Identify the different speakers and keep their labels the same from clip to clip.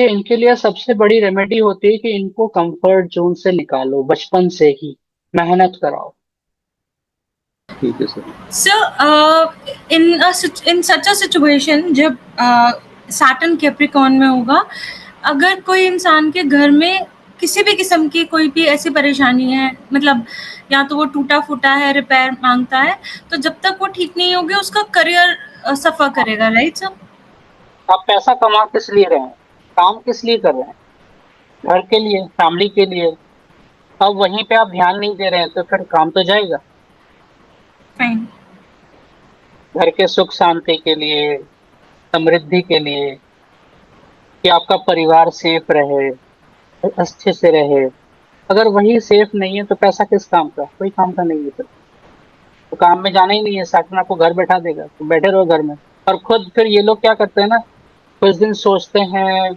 Speaker 1: इनके लिए सबसे बड़ी रेमेडी होती है कि इनको कंफर्ट जोन से निकालो बचपन से ही, मेहनत कराओ।
Speaker 2: ठीक है sir.
Speaker 3: Sir, in such a situation जब सैटर्न कैप्रिकॉर्न में होगा, अगर कोई इंसान के घर में किसी भी किस्म की कोई भी ऐसी परेशानी है, मतलब या तो वो टूटा फूटा है, रिपेयर मांगता है, तो जब तक वो ठीक नहीं होगी उसका करियर सफर करेगा, राइट सर?
Speaker 1: आप पैसा कमा किस लिए रहे हैं, काम किस लिए कर रहे हैं? घर के लिए, फैमिली के लिए। अब वहीं पे आप ध्यान नहीं दे रहे हैं तो फिर काम तो जाएगा।
Speaker 3: फाइन।
Speaker 1: घर के सुख शांति के लिए, समृद्धि के लिए, कि आपका परिवार सेफ रहे, अच्छे से रहे। अगर वही सेफ नहीं है तो पैसा किस काम का, कोई काम का नहीं है फिर। तो काम में जाना ही नहीं है, साथ में आपको घर बैठा देगा तो बैठे रहो घर में। और खुद फिर ये लोग क्या करते हैं ना, कुछ दिन सोचते हैं,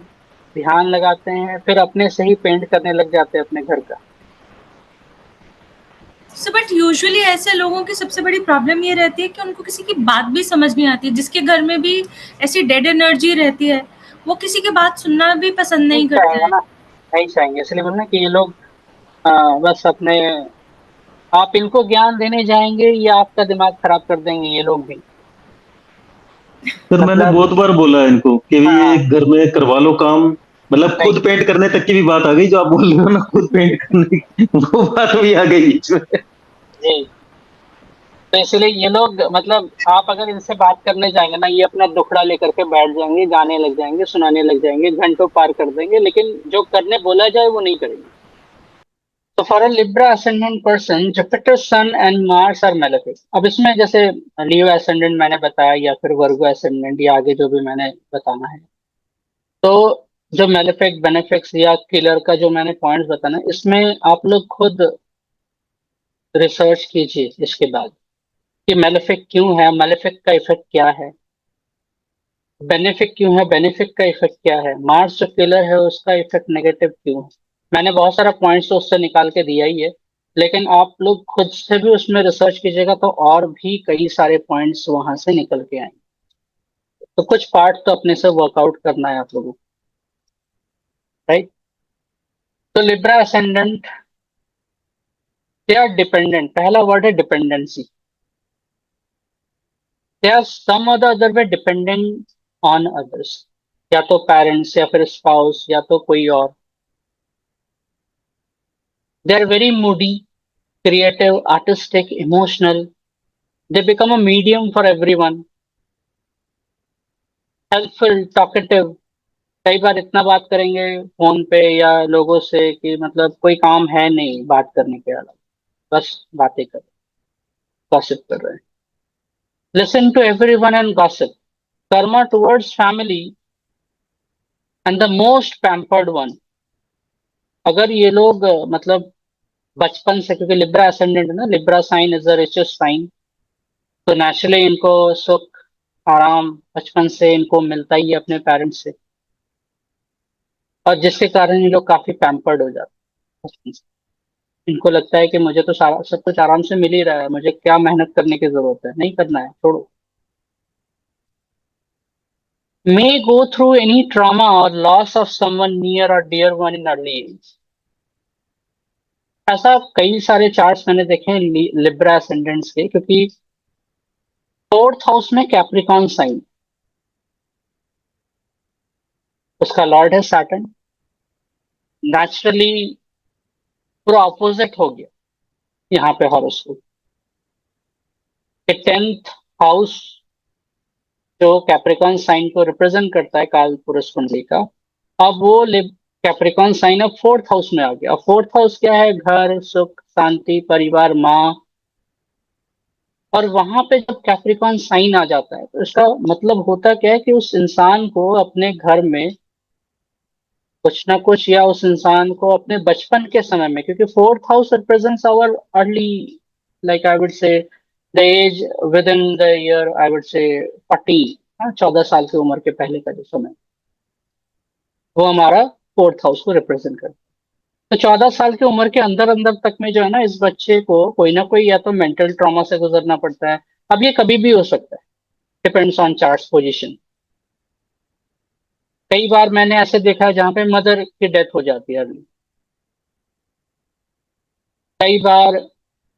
Speaker 1: ध्यान लगाते हैं, फिर अपने से ही पेंट करने लग जाते हैं अपने घर का।
Speaker 3: सो बट यूजुअली ऐसे लोगों की सबसे बड़ी प्रॉब्लम ये रहती है कि उनको किसी की बात भी समझ नहीं आती, जिसके घर में भी ऐसी डेड एनर्जी रहती है, वो किसी की बात सुनना भी पसंद
Speaker 1: नहीं
Speaker 3: नहीं करते
Speaker 1: चाहेंगे
Speaker 3: हैं।
Speaker 1: ना, नहीं चाहेंगे, इसलिए बोलना कि ये लोग बस अपने, आप इनको ज्ञान देने जाएंगे या आपका दिमाग खराब कर देंगे ये लोग भी।
Speaker 2: सर मैंने
Speaker 1: मतलब
Speaker 2: बहुत बार बोला है इनको कि भी ये
Speaker 1: हाँ,
Speaker 2: घर में करवा लो काम। मतलब
Speaker 1: नहीं
Speaker 2: खुद पेंट करने तक की भी बात आ गई, जो आप बोल रहे हो ना, खुद पेंट करने की वो बात भी आ गई बीच में।
Speaker 1: जी। तो इसलिए ये लोग, मतलब आप अगर इनसे बात करने जाएंगे ना, ये अपना दुखड़ा लेकर के बैठ जाएंगे, गाने लग जाएंगे, सुनाने लग जाएंगे, घंटों पार कर देंगे, लेकिन जो करने बोला जाए वो नहीं करेंगे। तो for a Libra ascendant person, Jupiter Sun and Mars are malefic. अब इसमें जैसे लियो ascendant मैंने बताया, या फिर वर्गो ascendant, या आगे जो भी मैंने बताना है, तो जो मेलेफिक बेनिफिक्स या किलर का जो मैंने पॉइंट्स बताना, इसमें आप लोग खुद रिसर्च कीजिए इसके बाद कि मेलेफिक क्यों है, मेलेफिक का इफेक्ट क्या है, बेनिफिक क्यों है, बेनिफिक का इफेक्ट क्या है, मार्स जो किलर है उसका इफेक्ट नेगेटिव क्यों है। मैंने बहुत सारा पॉइंट्स तो उससे निकाल के दिया ही है, लेकिन आप लोग खुद से भी उसमें रिसर्च कीजिएगा तो और भी कई सारे पॉइंट्स वहां से निकल के आएंगे। तो कुछ पार्ट तो अपने से वर्कआउट करना है आप लोगों को, राइट। तो Libra ascendant, they are dependent, पहला वर्ड है dependency. They are some other way dependent on others, या तो पेरेंट्स या फिर स्पाउस या तो कोई और। They are very moody, creative, artistic, emotional. They become a medium for everyone. Helpful, talkative. कई बार इतना बात करेंगे फोन पे या लोगों से कि मतलब कोई काम है नहीं बात करने के अलावा, बस बातें कर, गॉसिप कर रहे हैं। Listen to everyone and gossip. Karma towards family and the most pampered one. अगर ये लोग मतलब बचपन से, क्योंकि लिब्रा असेंडेंट है ना, Libra sign is the richest sign, तो नेचुरली इनको सुख आराम बचपन से इनको मिलता ही है अपने पेरेंट्स से, और जिसके कारण ये लोग काफी पैम्पर्ड हो जाते हैं बचपन से। इनको लगता है कि मुझे तो सारा सब कुछ आराम से मिल ही रहा है, मुझे क्या मेहनत करने की जरूरत है, नहीं करना है, छोड़ो। May go through any trauma और लॉस ऑफ समवन नियर और dear one in early age. ऐसा कई सारे चार्ट्स मैंने देखे हैं लिब्रा एसेंडेंट्स के, क्योंकि फोर्थ हाउस में कैप्रिकॉन साइन, उसका लॉर्ड है सैटर्न, नेचुरली पूरा ऑपोजिट हो गया यहाँ पे हॉरोस्कोप। टेंथ हाउस जो कैप्रिकॉन साइन को रिप्रेजेंट करता है काल पुरुष कुंडली का, अब वो कैप्रिकॉन साइन अब फोर्थ हाउस में आ गया। अब फोर्थ हाउस क्या है, घर, सुख शांति, परिवार, माँ। और वहां पे जब कैप्रिकॉन साइन आ जाता है तो इसका मतलब होता क्या है कि उस इंसान को अपने घर में कुछ ना कुछ, या उस इंसान को अपने बचपन के समय में, क्योंकि fourth house represents our early, like I would say the age within the year, I would say 14, 14 साल की उम्र के पहले का जो समय, वो हमारा फोर्थ हाउस को रिप्रेजेंट करता है। तो 14 साल की उम्र के अंदर अंदर तक में जो है ना, इस बच्चे को कोई ना कोई या तो मेंटल ट्रॉमा से गुजरना पड़ता है। अब ये कभी भी हो सकता है, डिपेंड्स ऑन चार्ट्स पोजीशन। कई बार मैंने ऐसे देखा है जहाँ पे मदर की डेथ हो जाती है अभी। कई बार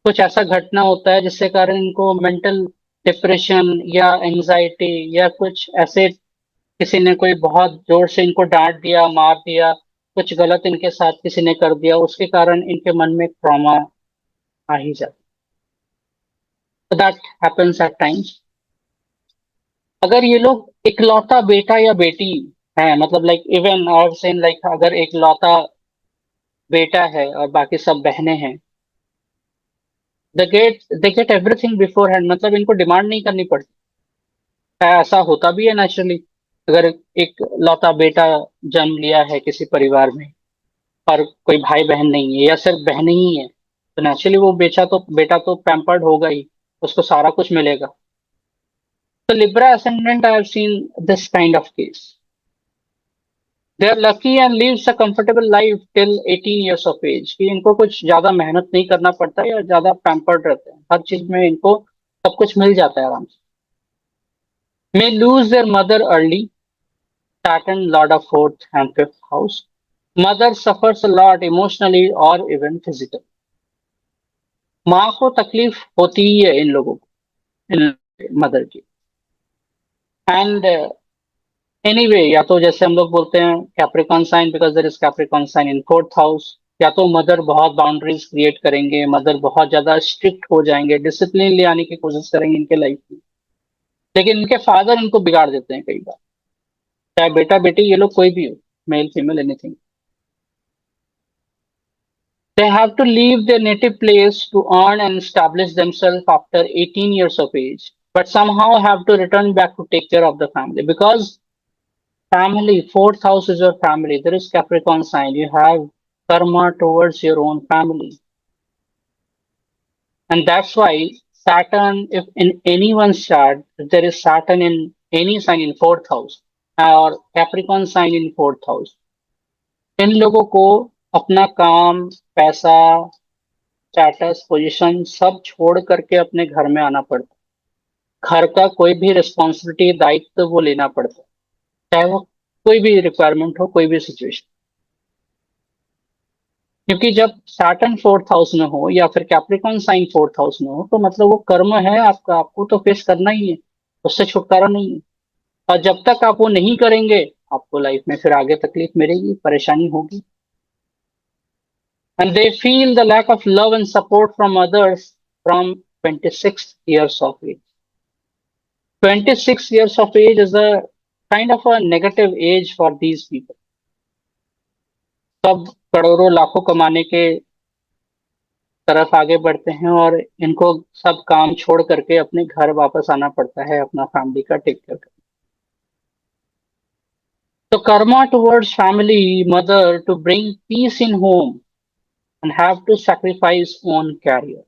Speaker 1: कुछ ऐसा घटना होता है जिससे कारण इनको मेंटल डिप्रेशन या एंजाइटी या कुछ ऐसे, किसी ने कोई बहुत जोर से इनको डांट दिया, मार दिया, कुछ गलत इनके साथ किसी ने कर दिया, उसके कारण इनके मन में ट्रॉमा आ ही जाता है। That happens at times. अगर ये लोग इकलौता बेटा या बेटी है, मतलब like even I have seen like अगर इकलौता बेटा है और बाकी सब बहनें हैं, they get everything before hand, मतलब इनको डिमांड नहीं करनी पड़ती है। ऐसा होता भी है नेचुरली। अगर एक लौता बेटा जन्म लिया है किसी परिवार में और कोई भाई बहन नहीं है या सिर्फ बहन ही है, तो नेचुरली वो बेटा तो पैम्पर्ड होगा ही, उसको सारा कुछ मिलेगा। तो Libra ascendant I have seen this kind of case. They are lucky and lives a comfortable life till 18 years of age, कि इनको कुछ ज्यादा मेहनत नहीं करना पड़ता या ज्यादा पैम्पर्ड रहते हैं, हर चीज में इनको सब कुछ मिल जाता है आराम से। May lose their mother early, Saturn Lord of fourth and fifth house. Mother suffers a lot emotionally or even physically. माँ को तकलीफ होती ही है इन लोगों को, इन मदर की। एंड एनीवे, या तो जैसे हम लोग बोलते हैं Capricorn sign, because there is Capricorn sign in fourth house, या तो मदर बहुत बाउंड्रीज क्रिएट करेंगे, मदर बहुत ज्यादा स्ट्रिक्ट हो जाएंगे, डिसिप्लिन ले आने की कोशिश करेंगे इनके लाइफ में, लेकिन इनके फादर इनको बिगाड़ देते हैं कई बार। चाहे बेटा बेटी ये लोग कोई भी हो, male female anything, they have to leave their native place to earn and establish themselves after 18 years of age, but somehow have to return back to take care of the family, because family, fourth house is your family. There is Capricorn sign. You have karma towards your own family. And that's why Saturn, if in anyone's chart, if there is Saturn in any sign in fourth house or Capricorn sign in fourth house, इन लोगों को अपना काम, पैसा, status, position सब छोड़ करके अपने घर में आना पड़ता है। घर का कोई भी रिस्पॉन्सिबिलिटी, दायित्व वो लेना पड़ता है, चाहे वो कोई भी रिक्वायरमेंट हो, कोई भी सिचुएशन। क्योंकि जब सैटर्न फोर्थ हाउस में हो या फिर कैप्रिकॉन साइन फोर्थ हाउस में हो, तो मतलब वो कर्म है आपका, आपको तो फेस करना ही है, उससे छुटकारा नहीं है। और जब तक आप वो नहीं करेंगे, आपको लाइफ में फिर आगे तकलीफ मिलेगी, परेशानी होगी। And they feel the lack of love and support from others from 26 years of age. 26 years of age is a kind of a negative age for these people. सब करोड़ों लाखों कमाने के तरफ आगे बढ़ते हैं और इनको सब काम छोड़ करके अपने घर वापस आना पड़ता है अपना फैमिली का टेक केयर करने। तो karma towards family, mother to bring peace in home and have to sacrifice own career.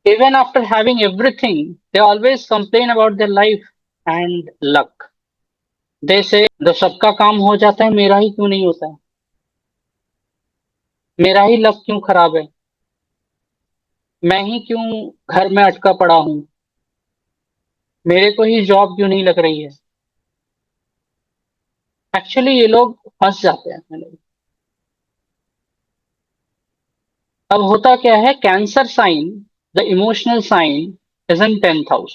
Speaker 1: Even after having everything, they always complain about their life and luck. They say, तो सबका काम हो जाता है, मेरा ही क्यों नहीं होता है, मेरा ही लक क्यों खराब है, मैं ही क्यों घर में अटका पड़ा हूं, मेरे को ही जॉब क्यों नहीं लग रही है। एक्चुअली ये लोग फंस जाते हैं अपने लाइफ। अब होता क्या है, Cancer sign, the emotional sign, is in 10th house.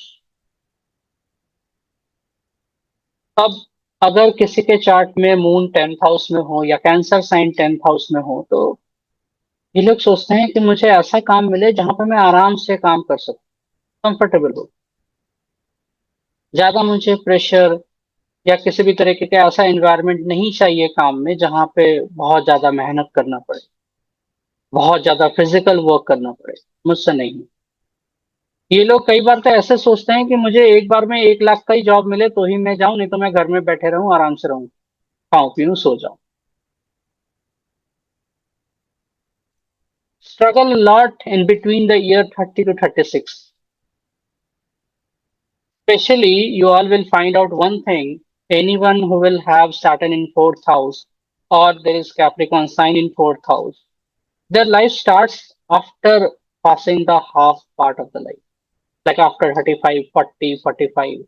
Speaker 1: अब अगर किसी के चार्ट में मून 10th हाउस में हो या कैंसर साइन 10th हाउस में हो, तो ये लोग सोचते हैं कि मुझे ऐसा काम मिले जहां पर मैं आराम से काम कर सकूं, कंफर्टेबल हो, ज्यादा मुझे प्रेशर या किसी भी तरीके का ऐसा एनवायरनमेंट नहीं चाहिए काम में जहां पे बहुत ज्यादा मेहनत करना पड़े, बहुत ज्यादा फिजिकल वर्क करना पड़े। मुझसे नहीं। ये लोग कई बार तो ऐसे सोचते हैं कि मुझे एक बार में 1 लाख का ही जॉब मिले तो ही मैं जाऊं, नहीं तो मैं घर में बैठे रहूं, आराम से रहूं, खाऊं पीऊं सो जाऊं। Struggle a lot in between the year 30 to 36. Especially, you all will find out one thing, anyone who will have Saturn in fourth house or there is Capricorn sign in fourth house, their life starts after passing the half part of the life. Like after 35, 40, 45।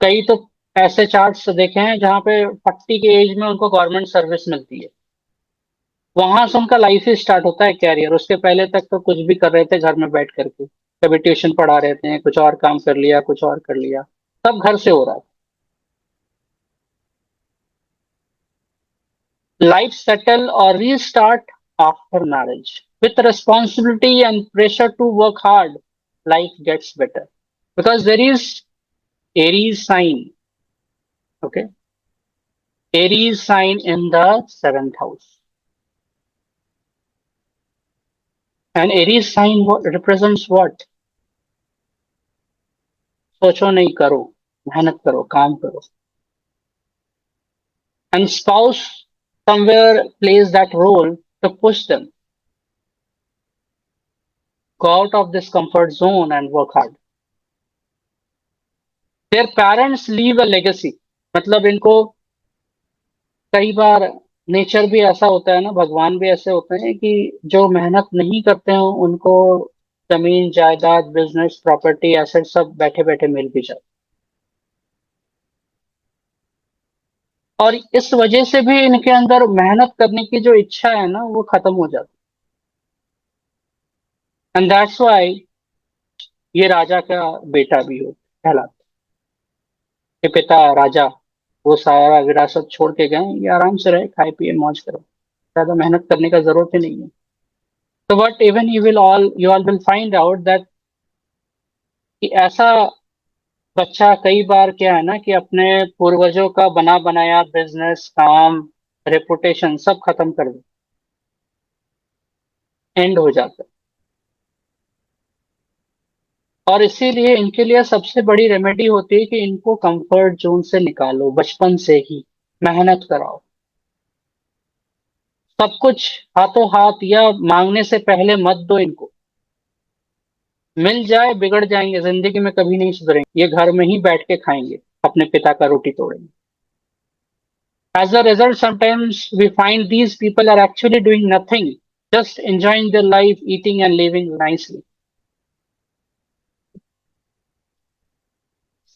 Speaker 1: कई तो ऐसे charts देखे हैं जहाँ पे 40 के as में उनको गवर्नमेंट सर्विस मिलती है। वहां से उनका लाइफ ही स्टार्ट होता है कैरियर। उसके पहले तक तो कुछ भी कर रहे थे घर में बैठ करके, कभी ट्यूशन पढ़ा रहे थे, कुछ और काम कर लिया, कुछ और कर लिया, सब घर से हो रहा है। Life settle or restart after marriage. With responsibility and pressure to work hard, life gets better. Because there is Aries sign, okay? Aries sign in the seventh house. And Aries sign represents what? सोचो नहीं, करो, मेहनत करो, काम करो. And spouse somewhere plays that role to push them. Go out of this comfort zone and work hard. Their parents leave a legacy. मतलब इनको कई बार नेचर भी ऐसा होता है ना, भगवान भी ऐसे होते हैं कि जो मेहनत नहीं करते हो उनको जमीन जायदाद बिजनेस प्रॉपर्टी एसेट सब बैठे बैठे मिल भी जाए। और इस वजह से भी इनके अंदर मेहनत करने की जो इच्छा है ना वो खत्म हो जाती है। एंड दैट्स व्हाई ये राजा का बेटा भी हो कहलाता है। ये पिता राजा वो सारा विरासत छोड़ के गए, ये आराम से रहे, खाए पिए मौज करो, ज्यादा मेहनत करने का जरूरत ही नहीं है। तो but even you all will find out that कि ऐसा बच्चा कई बार क्या है ना कि अपने पूर्वजों का बना बनाया बिजनेस काम रेपुटेशन सब खत्म कर दे, एंड हो जाता है। और इसीलिए इनके लिए सबसे बड़ी रेमेडी होती है कि इनको कंफर्ट जोन से निकालो, बचपन से ही मेहनत कराओ, सब कुछ हाथों हाथ या मांगने से पहले मत दो इनको। मिल जाए बिगड़ जाएंगे, जिंदगी में कभी नहीं सुधरेंगे, ये घर में ही बैठ के खाएंगे, अपने पिता का रोटी तोड़ेंगे। As a result, sometimes we find these people are actually doing nothing, just enjoying their life, eating and living nicely.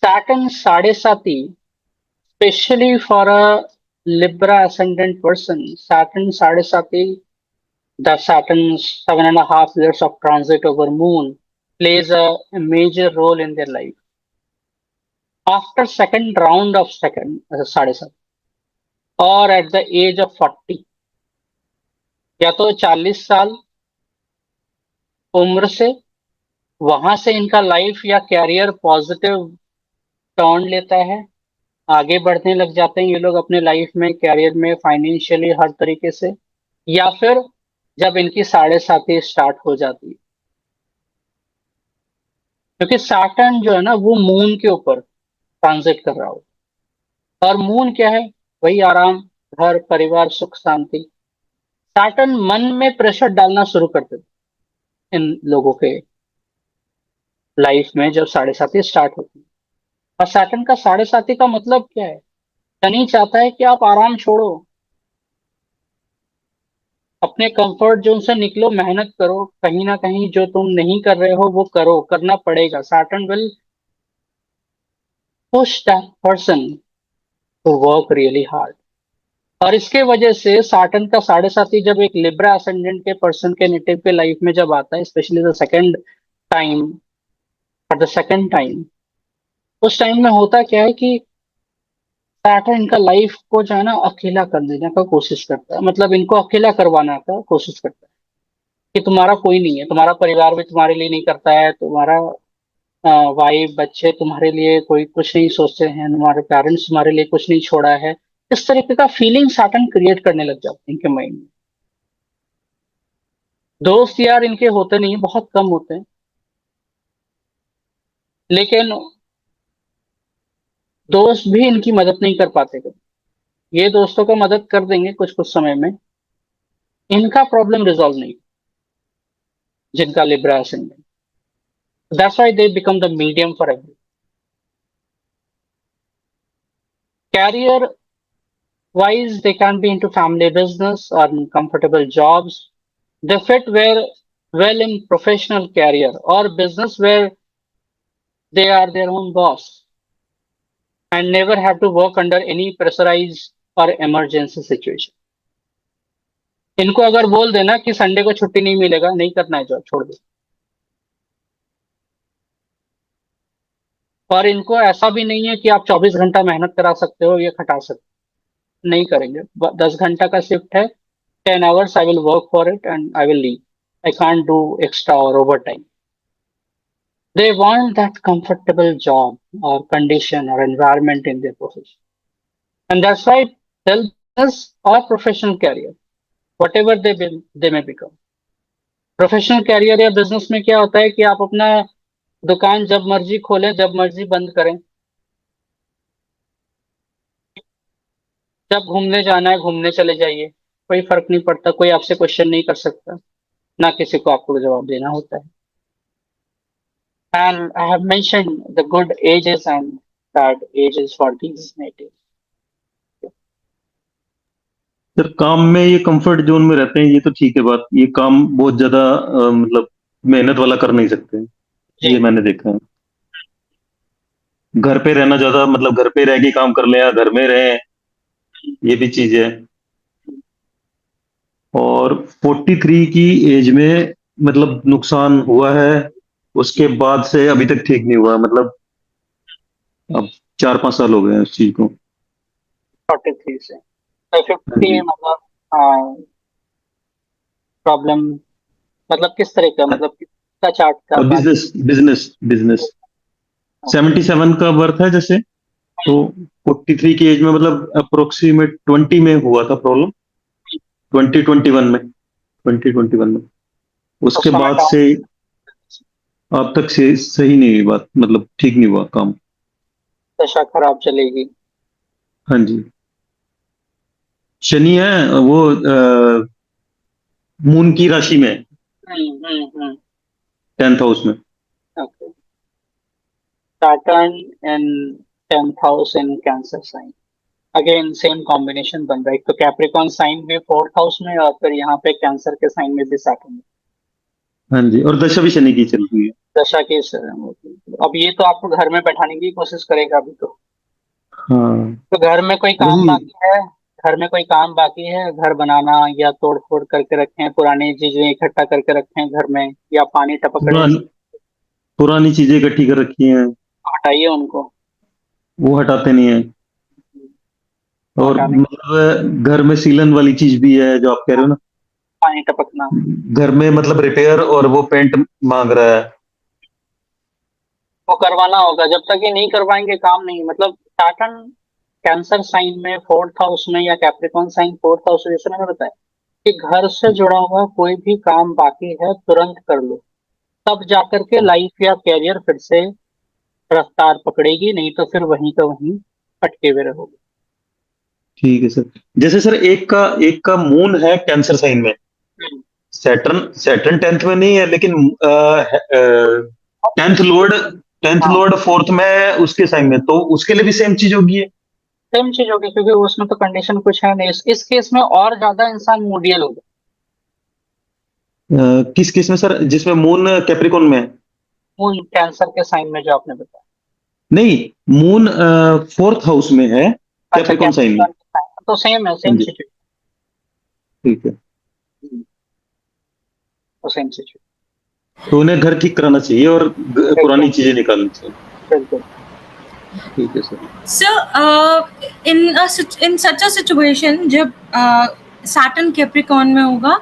Speaker 1: Saturn Sadesati, especially for a Libra ascendant person, Saturn Sadesati, the Saturn's 7.5 years of transit over Moon, plays a major role in their life. After second round of Sadesati, or at the age of 40, या तो 40 साल उम्र से, वहां से इनका life या career positive turn लेता है, आगे बढ़ने लग जाते हैं ये लोग अपने लाइफ में, कैरियर में, फाइनेंशियली, हर तरीके से। या फिर जब इनकी 7.5 स्टार्ट हो जाती है, क्योंकि सैटर्न जो है ना वो मून के ऊपर ट्रांजिट कर रहा हो, और मून क्या है, वही आराम, घर परिवार सुख शांति। सैटर्न मन में प्रेशर डालना शुरू कर देता इन लोगों के लाइफ में जब 7.5 स्टार्ट होती है। और सैटर्न का 7.5 का मतलब क्या है, शनि चाहता है कि आप आराम छोड़ो, अपने कंफर्ट जोन से निकलो, मेहनत करो, कहीं ना कहीं जो तुम नहीं कर रहे हो वो करो, करना पड़ेगा। Saturn will push that person to work really hard. और इसके वजह से सैटर्न का 7.5 जब एक लिब्रा असेंडेंट के पर्सन के नेटिव के लाइफ में जब आता है, specially the second time, for the second time, उस टाइम में होता क्या है कि सैटर्न इनका लाइफ को जो है ना अकेला कर देने का कोशिश करता है, मतलब इनको अकेला करवाना का कोशिश करता है कि तुम्हारा कोई नहीं है, तुम्हारा परिवार भी तुम्हारे लिए नहीं करता है, तुम्हारा वाइफ बच्चे तुम्हारे लिए कोई कुछ नहीं सोचते हैं, तुम्हारे पेरेंट्स तुम्हारे लिए कुछ नहीं छोड़ा है। इस तरीके का फीलिंग सैटर्न क्रिएट करने लग जाते हैं इनके माइंड में। दोस्त यार इनके होते नहीं, बहुत कम होते हैं, लेकिन दोस्त भी इनकी मदद नहीं कर पाते कभी। ये दोस्तों को मदद कर देंगे कुछ कुछ समय में, इनका प्रॉब्लम रिजॉल्व नहीं, जिनका Libra ascendant. That's why they become the medium for every. Career wise, they can be into family business or in comfortable jobs. They fit where well in professional career or business where they are their own boss and never have to work under any pressurized or emergency situation. इनको अगर बोल देना कि Sunday को छुट्टी नहीं मिलेगा, नहीं करना है जॉब, छोड़ दो। और इनको ऐसा भी नहीं है कि आप 24 घंटा मेहनत करा सकते हो, ये खटा सकते, नहीं करेंगे। 10 घंटा का शिफ्ट है, 10 hours I will work for it and I will leave. I can't do extra or overtime. They want that comfortable job or condition or environment in their profession. And that's why tell business or professional career, whatever they may become. Professional career या business में क्या होता है कि आप अपना दुकान जब मर्जी खोलें, जब मर्जी बंद करें। जब घूमने जाना है घूमने चले जाइए, कोई फर्क नहीं पड़ता, कोई आपसे क्वेश्चन नहीं कर सकता, ना किसी को आपको जवाब देना होता है। And I have mentioned the good ages and bad ages for these natives.
Speaker 2: Sir काम में ये कंफर्ट जोन में रहते हैं, ये तो ठीक है बात। ये काम बहुत ज्यादा मतलब मेहनत वाला कर नहीं सकते, ये मैंने देखा है। घर पे रहना ज्यादा, मतलब घर पे रह के काम कर ले या घर में रहे, ये भी चीज है। और 43 की एज में मतलब नुकसान हुआ है, उसके बाद से अभी तक ठीक नहीं हुआ। मतलब अब 4-5 साल हो गए हैं उस चीज को।
Speaker 1: 43 से 50 मतलब प्रॉब्लम, मतलब किस तरह का, मतलब किसका चार्ट का?
Speaker 2: बिजनेस बिजनेस बिजनेस 77 का बर्थ है जैसे, तो 43 की एज में मतलब अप्रोक्सीमेट 20 में हुआ था प्रॉब्लम, 2021 में। उसके बाद से अब तक से सही नहीं हुई बात, मतलब ठीक नहीं हुआ काम,
Speaker 1: दशा खराब चलेगी।
Speaker 2: हाँ जी। शनि है वो मून की राशि में, 10th हाउस में।
Speaker 1: Okay. Saturn in 10th house in Cancer sign. Again same combination बन रहा है, तो कैप्रिकॉन साइन में 4th हाउस में और फिर यहाँ पे कैंसर के साइन में भी सैटर्न।
Speaker 2: हाँ जी, और दशा भी शनि की चल रही है।
Speaker 1: दशा की अब ये तो आपको घर में बैठाने की कोशिश करेगा अभी तो।
Speaker 2: हाँ,
Speaker 1: तो घर में कोई काम बाकी है, घर में कोई काम बाकी है, घर बनाना या तोड़ फोड़ करके रखे हैं, पुरानी चीजें इकट्ठा करके रखे हैं घर में, या पानी टपक रहे,
Speaker 2: पुरानी चीजें इकट्ठी कर रखी हैं,
Speaker 1: हटाइए उनको,
Speaker 2: वो हटाते नहीं है। और मतलब घर में सीलन वाली चीज भी है जो आप कह रहे हो ना,
Speaker 1: पानी टपकना,
Speaker 2: घर में मतलब रिपेयर और वो पेंट मांग रहा है,
Speaker 1: वो करवाना होगा। जब तक ये नहीं करवाएंगे काम नहीं। मतलब सैटर्न कैंसर साइन में 4th हाउस में या कैप्रिकॉन साइन 4th हाउस, जैसे मैंने बताया कि घर से जुड़ा हुआ कोई भी काम बाकी है तुरंत कर लो, तब जाकर के लाइफ या कैरियर फिर से रफ्तार पकड़ेगी, नहीं तो फिर वहीं का वहीं अटके हुए रहोगे।
Speaker 2: ठीक है सर। जैसे सर एक का मून है कैंसर साइन में, सैटर्न 10th में नहीं है, लेकिन 10th लॉर्ड 4th में उसके साइन में, तो उसके लिए भी सेम चीज होगी है?
Speaker 1: सेम चीज होगी, क्योंकि उसमें तो कंडीशन कुछ है नहीं। इस केस में और ज्यादा इंसान मूडियल होगा।
Speaker 2: किस केस में सर, जिसमें मून कैप्रिकॉन में है?
Speaker 1: मून कैंसर के साइन में जो आपने बताया।
Speaker 2: नहीं, मून 4th हाउस में है कैप्रिकॉन साइन में,
Speaker 1: तो सेम है, सेम सिचुएशन।
Speaker 2: ठीक है,
Speaker 1: तो सेम सिचुएशन,
Speaker 2: तो उन्हें घर ठीक कराना चाहिए और पुरानी चीजें निकालनी चाहिए।
Speaker 1: बिल्कुल
Speaker 2: ठीक है sir.
Speaker 3: Sir in such a situation जब सैटर्न कैप्रिकॉन में होगा,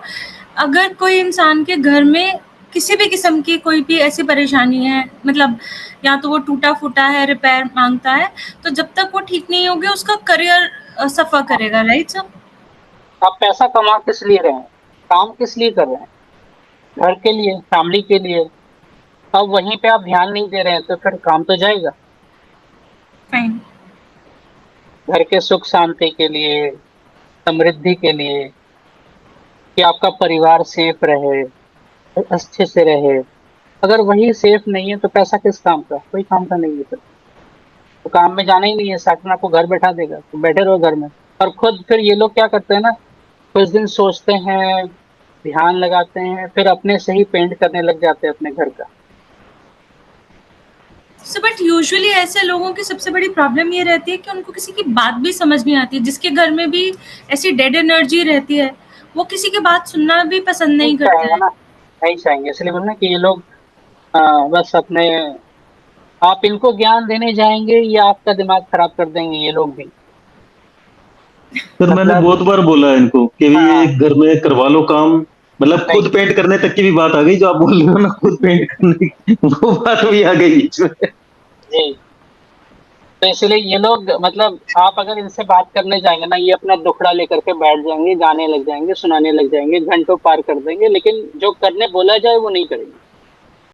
Speaker 3: अगर कोई इंसान के घर में किसी भी किस्म की कोई भी ऐसी परेशानी है, मतलब या तो वो टूटा फूटा है, रिपेयर मांगता है, तो जब तक वो ठीक नहीं होगी उसका करियर सफर करेगा, राइट सर?
Speaker 1: आप पैसा कमा किस लिए रहे हैं, काम किस लिए कर रहे हैं? घर के लिए, फैमिली के लिए। अब वहीं पे आप ध्यान नहीं दे रहे हैं तो फिर काम तो जाएगा।
Speaker 3: फाइन।
Speaker 1: घर के सुख शांति के लिए, समृद्धि के लिए, कि आपका परिवार सेफ रहे, अच्छे से रहे। अगर वही सेफ नहीं है तो पैसा किस काम का? कोई काम का नहीं है फिर तो काम में जाना ही नहीं है। सैटर्न आपको घर बैठा देगा, तो बैठे रहो घर में। और खुद फिर ये लोग क्या करते हैं ना, कुछ दिन सोचते हैं, ध्यान लगाते हैं, फिर अपने से ही पेंट करने लग जाते हैं अपने घर का।
Speaker 3: सो बट यूजुअली ऐसे लोगों की सबसे बड़ी प्रॉब्लम ये रहती है कि उनको किसी की बात भी समझ नहीं आती है। जिसके घर में भी ऐसी डेड एनर्जी रहती है, वो किसी की बात सुनना भी पसंद
Speaker 1: नहीं
Speaker 3: नहीं करता
Speaker 1: चाहेंगे
Speaker 3: है।
Speaker 1: ना, नहीं चाहेंगे, इसलिए बोलना कि ये लोग बस अपने, आप इनको ज्ञान देने जाएंगे या आपका दिमाग खराब कर देंगे ये लोग भी।
Speaker 2: सर मैंने
Speaker 1: मतलब
Speaker 2: बहुत बार बोला इनको कि भी ये
Speaker 1: हाँ,
Speaker 2: घर में करवा लो काम, मतलब
Speaker 1: नहीं
Speaker 2: खुद पेंट करने तक की भी बात आ गई, जो आप बोल रहे हो ना खुद पेंट करने की, वो बात भी आ गई बीच में।
Speaker 1: जी। तो इसलिए ये लोग, मतलब आप अगर इनसे बात करने जाएंगे ना, ये अपना दुखड़ा लेकर के बैठ जाएंगे, गाने लग जाएंगे, सुनाने लग जाएंगे, घंटों पार कर देंगे, लेकिन जो करने बोला जाए वो नहीं करेंगे।